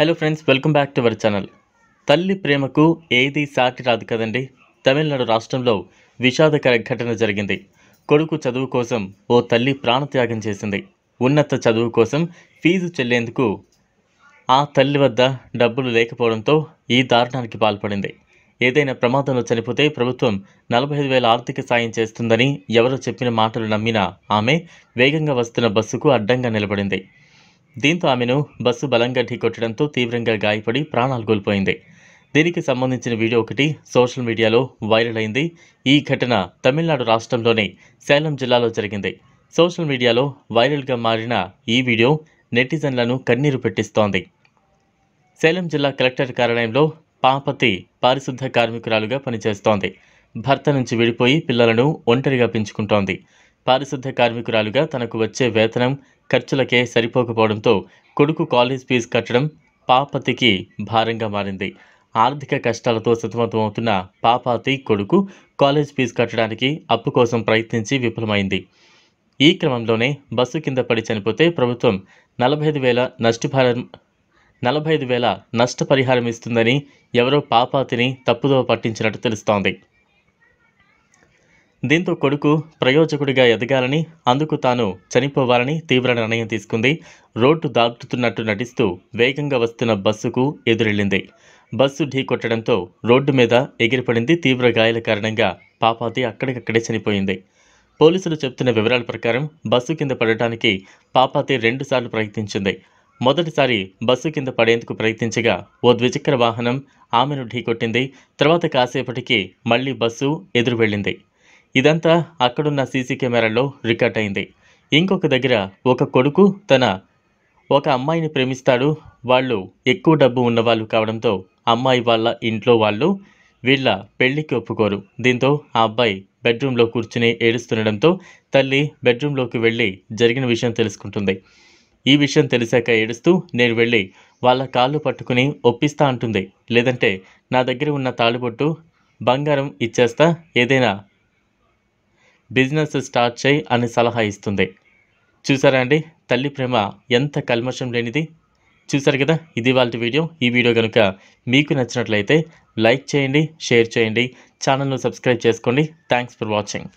Hello friends, welcome back to our channel. తల్లి ప్రేమకు ఏది సాటి రాదు కదండి. తమిళనాడు రాష్ట్రంలో విషాదకర ఘటన జరిగింది. కొడుకు చదువు కోసం ఓ తల్లి ప్రాణత్యాగం చేసింది. ఉన్నత చదువు కోసం ఫీజు చెల్లేందుకు ఆ తల్లి వద్ద డబ్బులు లేకపోవడంతో ఈ దారుణానికి పాల్పడింది. ఏదైనా ప్రమాదంలో చనిపోతే ప్రభుత్వం 45,000 ఆర్థిక సాయం చేస్తుందని ఎవరో చెప్పిన మాటలు నమ్మిన ఆమె వేగంగా వస్తున్న బస్సుకు అడ్డంగా నిలబడింది. దీంతో ఆమెను బస్సు బలంగా ఢీకొట్టడంతో తీవ్రంగా గాయపడి ప్రాణాలు కోల్పోయింది. దీనికి సంబంధించిన వీడియో ఒకటి సోషల్ మీడియాలో వైరల్ అయింది. ఈ ఘటన తమిళనాడు రాష్ట్రంలోని సేలం జిల్లాలో జరిగింది. సోషల్ మీడియాలో వైరల్గా మారిన ఈ వీడియో నెటిజన్లను కన్నీరు పెట్టిస్తోంది. సేలం జిల్లా కలెక్టర్ కార్యాలయంలో పాపతి పారిశుద్ధ కార్మికురాలుగా పనిచేస్తోంది. భర్త నుంచి విడిపోయి పిల్లలను ఒంటరిగా పెంచుకుంటోంది. పారిశుద్ధ కార్మికురాలుగా తనకు వచ్చే వేతనం ఖర్చులకే సరిపోకపోవడంతో కొడుకు కాలేజ్ ఫీజు కట్టడం పాపతికి భారంగా మారింది. ఆర్థిక కష్టాలతో సతమతమవుతున్న పాపతి కొడుకు కాలేజ్ ఫీజు కట్టడానికి అప్పు కోసం ప్రయత్నించి విఫలమైంది. ఈ క్రమంలోనే బస్సు కింద పడి చనిపోతే ప్రభుత్వం 45,000 నష్టపరిహారం ఇస్తుందని ఎవరో పాపతిని తప్పుదోవ పట్టించినట్టు తెలుస్తోంది. దీంతో కొడుకు ప్రయోజకుడిగా ఎదగాలని, అందుకు తాను చనిపోవాలని తీవ్ర నిర్ణయం తీసుకుంది. రోడ్డు దాటుతున్నట్టు నటిస్తూ వేగంగా వస్తున్న బస్సుకు ఎదురెళ్లింది. బస్సు ఢీకొట్టడంతో రోడ్డు మీద ఎగిరిపడింది. తీవ్ర గాయాల కారణంగా పాపతి అక్కడికక్కడే చనిపోయింది. పోలీసులు చెబుతున్న వివరాల ప్రకారం బస్సు కింద పడటానికి పాపతి 2 సార్లు ప్రయత్నించింది. మొదటిసారి బస్సు కింద పడేందుకు ప్రయత్నించగా ఓ ద్విచక్ర వాహనం ఆమెను ఢీకొట్టింది. తర్వాత కాసేపటికి మళ్లీ బస్సు ఎదురు వెళ్ళింది. ఇదంతా అక్కడున్న సీసీ కెమెరాల్లో రికార్డ్ అయింది. ఇంకొక దగ్గర ఒక కొడుకు ఒక అమ్మాయిని ప్రేమిస్తాడు. వాళ్ళు ఎక్కువ డబ్బు ఉన్నవాళ్ళు కావడంతో అమ్మాయి వాళ్ళ ఇంట్లో వాళ్ళు వీళ్ళ పెళ్లికి ఒప్పుకోరు. దీంతో ఆ అబ్బాయి బెడ్రూమ్లో కూర్చుని ఏడుస్తుండడంతో తల్లి బెడ్రూమ్లోకి వెళ్ళి జరిగిన విషయం తెలుసుకుంటుంది. ఈ విషయం తెలిసాక ఏడుస్తూ నేను వెళ్ళి వాళ్ళ కాళ్ళు పట్టుకుని ఒప్పిస్తా అంటుంది. లేదంటే నా దగ్గర ఉన్న తాళిబొట్టు బంగారం ఇచ్చేస్తా, ఏదైనా బిజినెస్ స్టార్ట్ చేయి అని సలహా ఇస్తుంది. చూసారా అండి, తల్లి ప్రేమ ఎంత కల్మషం లేనిది. చూసారు కదా, ఇది వాళ్ళ వీడియో. ఈ వీడియో కనుక మీకు నచ్చినట్లయితే లైక్ చేయండి, షేర్ చేయండి, ఛానల్ను సబ్స్క్రైబ్ చేసుకోండి. Thanks for watching.